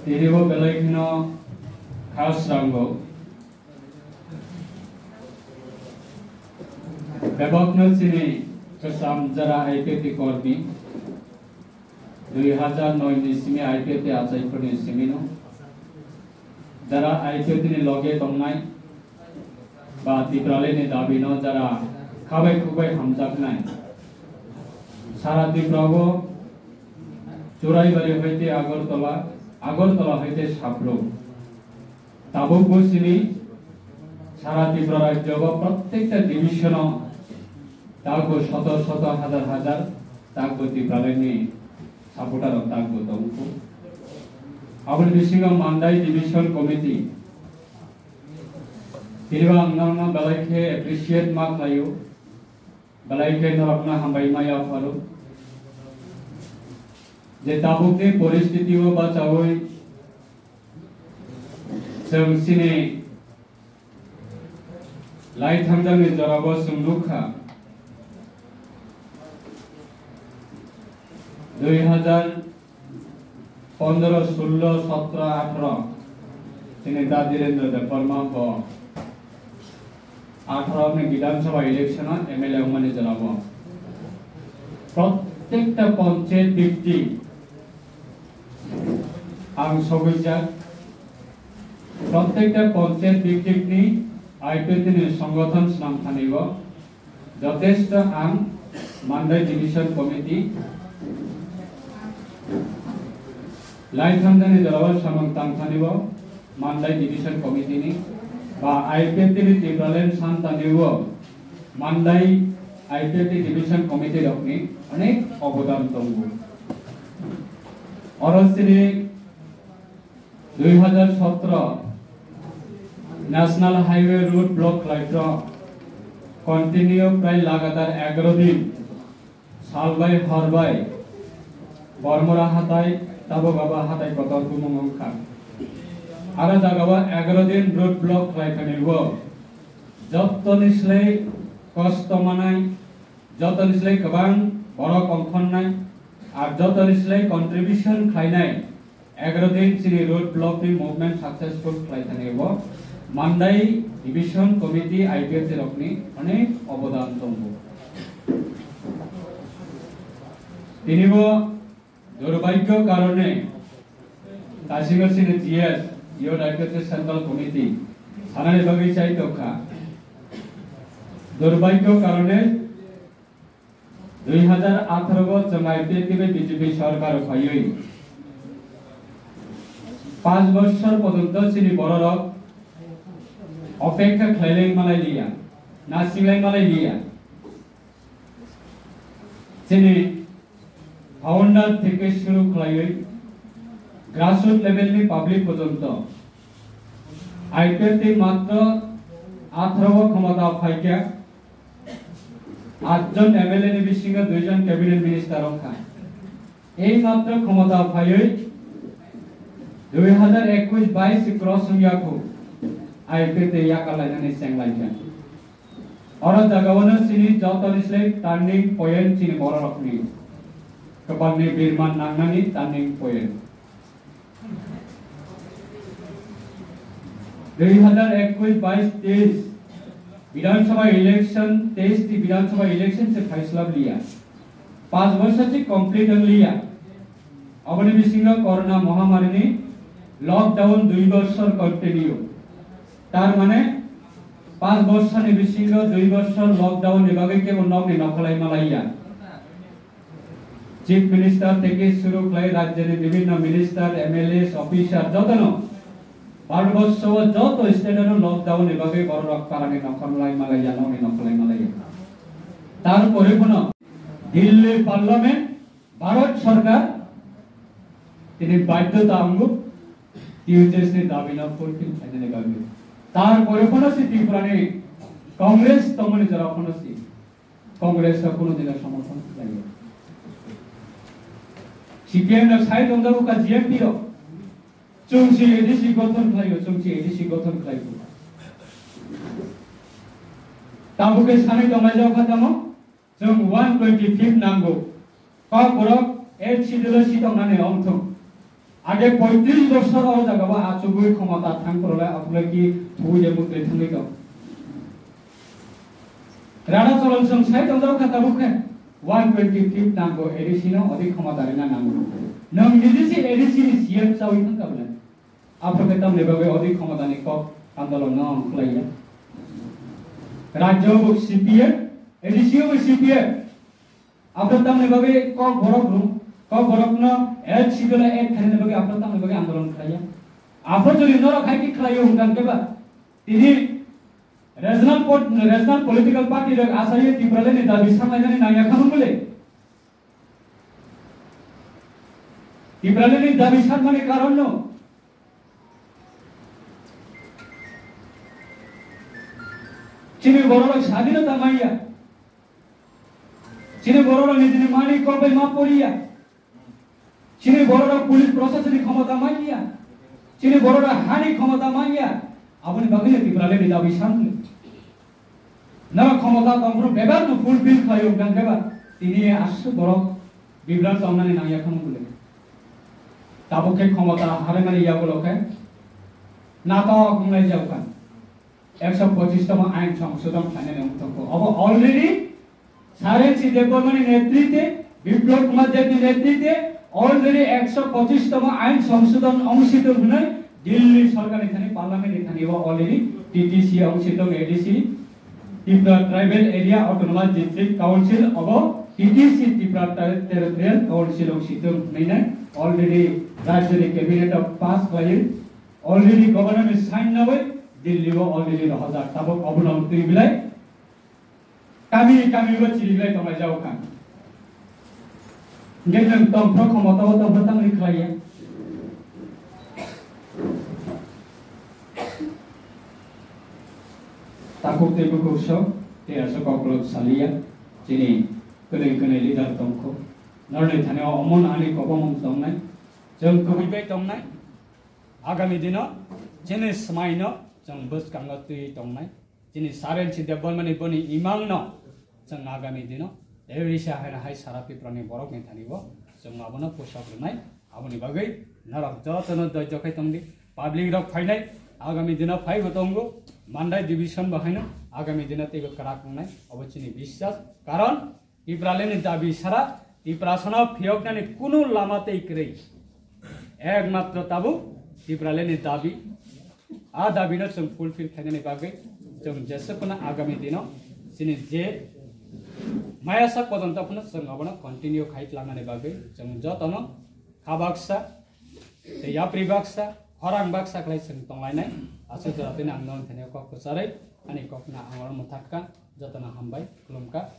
Tiribo Belekino Khas Rango Bebokno Sini Kesam Jara IPT Korbi 2009 ni simi IPT Asai Puni Simino Jara IPT ni Loge Tongnai Ba Tiprale ni Dabino Jara Khabai Kubai Hamjak Nai Sara Tiprago Churai Bari Hoite Agartala Hoite Sapro Tabuk Busini Sara Tripura Rajyo প্রত্যেকটা ডিভিশনও তাগো শত শত হাজার হাজার তাগো ত্রিপুরালে নি supporter তাগো তংকু আবার বিশিঙ্গা Mandai division committee তিরবা আমনামা বেলাইকে appreciate মাক লায়ু বেলাইকে নরকনা হামবাই মায়া ফারু যে তাবুকনি পরিস্থিতিও বাঁচাওই जों सिने लाई थांजांनि जराबो सुंदुखा 2015, 16, 17, 18 सिने दादिरेंद्र देवबर्मा को 18 में विधानसभा इलेक्शन एमएलए माने जराबो प्रत्येकटा पंचायत व्यक्ति आं सगैजा प्रत्येकटा पंचायत व्यक्तिनि आईपीटी संगठन नाम थानिब यथेष्ट आं मान्दाई डिविजन कमिटी लाइथामजानि जराबा सामंग तां थानिब मान्दाई डिविजन कमिटी नि बा आईपीटी नि टिब्रालेन सान थानिब मान्दाई आईपीटी डिविजन कमिटी रखनि अनेक अवदान दंगो अरसिनि 2017 नेशनल हाईवे रूट ब्लॉक लाइट्रो कंटिन्यू प्राय लगातार 11 दिन सालबाय हरबाय बरमरा हाताय ताबगाबा हाताय कतर गुमंखा आरो जागाबा 11 दिन रूट ब्लॉक लाइखानिबो जत्तनिस्लै कष्ट मानाय जत्तनिस्लै गोबां बरक अंखननाय आरो जत्तनिस्लै कंट्रिब्यूशन खायनाय 11 दिन सिनि रूट ब्लॉक नि मूवमेंट सक्सेसफुल खायखानिबो मान्दाई डिविजन कमिटी आईपीएस रखनी अनेक अवदान दंगो तिनिबो दुर्भाग्य कारणे काशिगसिनि जीएस योर आईपीएस सेंट्रल कमिटी सानानि बागै चाइतोखा दुर्भाग्य कारणे 2018 गो जों आईपीएस बीजेपी सरकार फायै 5 বছর পর্যন্ত सिनि बररक अपेक्षा खालायलाय मालाय लिया नासिंलाय मालाय लिया जोंनि फाउंडार থেকে শুরু खालायै ग्रासरूट लेवलनि पाब्लिक पर्यन्त आईपीएस मात्र 18 क्षमता फाइका 8 জন एमएलए नि बिसिङा 2 জন कैबिनेट मिनिस्टार रखा এই মাত্র ক্ষমতা ফাयै 2021-22 क्रॉस हुयाखौ आईपीटी याकालायनानै सेंलायगोन अरा जागावनो सिनि जतनिस्लै टार्निंग पॉइंट सिनि बररकनि गोबांनि बिरमान नांनानै टार्निंग पॉइंट 2021-22 विधानसभा इलेक्शन 23 विधानसभा इलेक्शन से फैसला लिया 5 वर्ष से कंप्लीट लिया अबनि बिसिङा कोरोना महामारी लॉकडाउन 2 वर्ष कंटिन्यू तार माने 5 वर्ष नि बिसिङ 2 वर्ष लॉकडाउन नि बागै के नगनि नखलाय मालाया चीफ मिनिस्टर থেকে শুরু করে রাজ্যের বিভিন্ন মিনিস্টার এমএলএ অফিসার যতনো ভারতবর্ষ যত স্টেটের লকডাউন नि बागै বড় রকমারে নখলায় মালায়া নগনি নখলায় মালায়া তারপরে কোন দিল্লি পার্লামেন্ট ভারত সরকার তিনি বাধ্যতামূলক টিউজেসনি দাবি না করতে এনে গাবি তারপরে কোন ত্রিপুরানি कांग्रेस तमनि जरा कोनोसी कांग्रेस का कोनो दिन समर्थन चाहिए सीपीएम ना साइड दंगाबो का जीएमपी रो चुंसी एडीसी गठन खायो चुंसी एडीसी गठन खायो ताबुके सानै दंगाय जाव खातामो जों 125 नांगौ का बरक 8 सिडल सिटंनानै अंथं আগে 35 বছর জায়গা আচুগুই ক্ষমতা থাকলে আপনার কি থুই মুদ্রে থাকি রানা চলন जों साइड अंदर खाता बुखे 125 नांगो एडिसिनो अधिक क्षमता रेना नांगो नों निजिसि एडिसिनि सीएम चावि थांकाबले आपके तमने बाबे अधिक क्षमता नि क आंदोलन न खलाया राज्य बुक सीपीएम एडिसियो सीपीएम आपके तमने बाबे क गरक न एक सिगला एक थाने बाबे आपके तमने बाबे आंदोलन खलाया आपो जरि न रखाय कि खलायो हुनकान केबा तिनि regional political party rek asai tiprale ni dabi samajane naya khanu bole tiprale ni dabi samane karon no chini bororo স্বাধীনতা মাইয়া chini bororo নিজে মানি কবে মা পড়িয়া chini bororo পুলিশ প্রশাসনিক ক্ষমতা মাইয়া chini bororo হানি ক্ষমতা মাইয়া আপনি বাগলে tiprale ni dabi samne ना क्षमता तंत्र बेबार न फुलफिल खायो गंगेबा तिनी आसु बरक बिब्रान सामनानि नाया खनु बुले ताबोके क्षमता हारे माने यागलके नाटक बुंनाय जावका 125 तम आइन संशोधन खाने नंतको अब ऑलरेडी सारेंसी देवबर्मननि नेतृत्वे विप्लव कुमार देवनि नेतृत्वे ऑलरेडी 125 तम आइन संशोधन अंशित हुने दिल्ली सरकारनि थाने पार्लियामेन्टनि थाने ऑलरेडी टीटीसी अंशित ADC Tripura Tribal Area Autonomous District Council of TTC Tripura Territorial Council of Situng Nina already Rajya Cabinet of Pass Claim already government signed away Delhi already the Hazard Tabok Abunam Tribilai Kami buat Chilai Tama Jaukan Gen Tom Prokomoto Batang Riklaya takut tebu kusok dia sekolah salia sini kene lidah tongko nolnya thane omon ani kopomong tongnai jeng kubibai tongnai agami dino jenis semaino jeng bus kangatui tongnai jenis saren si development boni imang no jeng agami dino Indonesia hai sarapi prani borok ni thani bo jeng abono posak runai aboni bagai narak jotono dojokai tongdi public rok fainai आगामी दिन five बतंगो मानदाय division बहायनो आगामी दिन तेबो कराखंनाय अबचिनि विश्वास कारण तिप्रालेनि दाबि सारा तिप्रासना फियकनानि कुनु लामाते इक्रै एकमात्र ताबु तिप्रालेनि दाबि आ दाबिनो जों फुलफिल खायनानि बागै जों जेसेपना आगामी दिनाव सिनि जे मायासा पदन्तफोरनो जों अबनो कन्टिन्यू खायलांनानि बागै जों जतनो खाबाक्सा याप्रिबाक्सा orang baksa kelai sentong lainnya asal jelatin angnon tanya kok kesarai ani kok na angor mutakkan jatana hambai kelumka